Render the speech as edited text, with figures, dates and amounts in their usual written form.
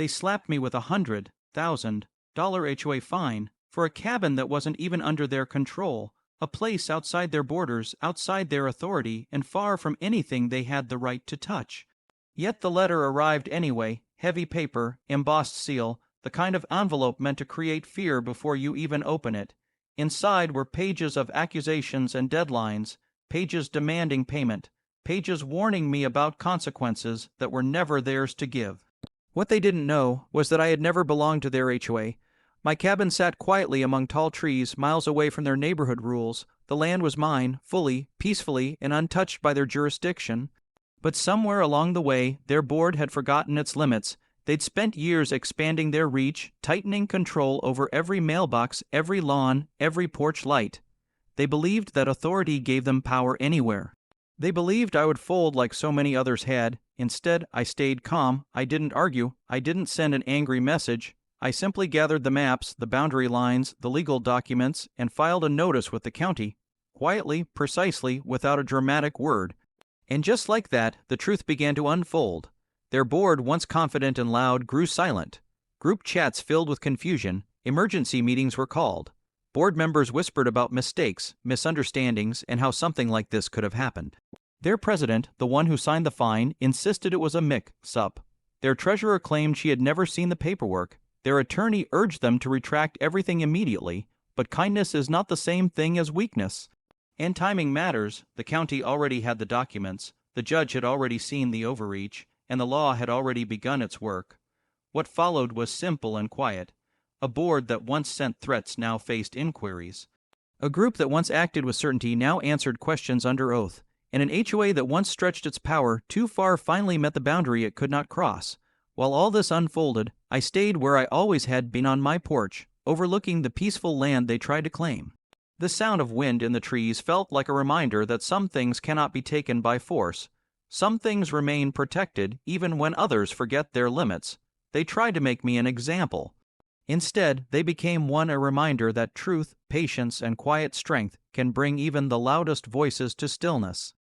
They slapped me with $100,000 HOA fine for a cabin that wasn't even under their control, a place outside their borders, outside their authority, and far from anything they had the right to touch. Yet the letter arrived anyway, heavy paper, embossed seal, the kind of envelope meant to create fear before you even open it. Inside were pages of accusations and deadlines, pages demanding payment, pages warning me about consequences that were never theirs to give. What they didn't know was that I had never belonged to their HOA. My cabin sat quietly among tall trees, miles away from their neighborhood rules. The land was mine, fully, peacefully, and untouched by their jurisdiction. But somewhere along the way, their board had forgotten its limits. They'd spent years expanding their reach, tightening control over every mailbox, every lawn, every porch light. They believed that authority gave them power anywhere. They believed I would fold like so many others had. Instead, I stayed calm. I didn't argue. I didn't send an angry message. I simply gathered the maps, the boundary lines, the legal documents, and filed a notice with the county. Quietly, precisely, without a dramatic word. And just like that, the truth began to unfold. Their board, once confident and loud, grew silent. Group chats filled with confusion. Emergency meetings were called. Board members whispered about mistakes, misunderstandings, and how something like this could have happened. Their president, the one who signed the fine, insisted it was a mix-up. Their treasurer claimed she had never seen the paperwork. Their attorney urged them to retract everything immediately, but kindness is not the same thing as weakness. And timing matters. The county already had the documents, the judge had already seen the overreach, and the law had already begun its work. What followed was simple and quiet. A board that once sent threats now faced inquiries. A group that once acted with certainty now answered questions under oath. And an HOA that once stretched its power too far finally met the boundary it could not cross. While all this unfolded, I stayed where I always had been, on my porch, overlooking the peaceful land they tried to claim. The sound of wind in the trees felt like a reminder that some things cannot be taken by force. Some things remain protected even when others forget their limits. They tried to make me an example. Instead, they became a reminder that truth, patience, and quiet strength can bring even the loudest voices to stillness.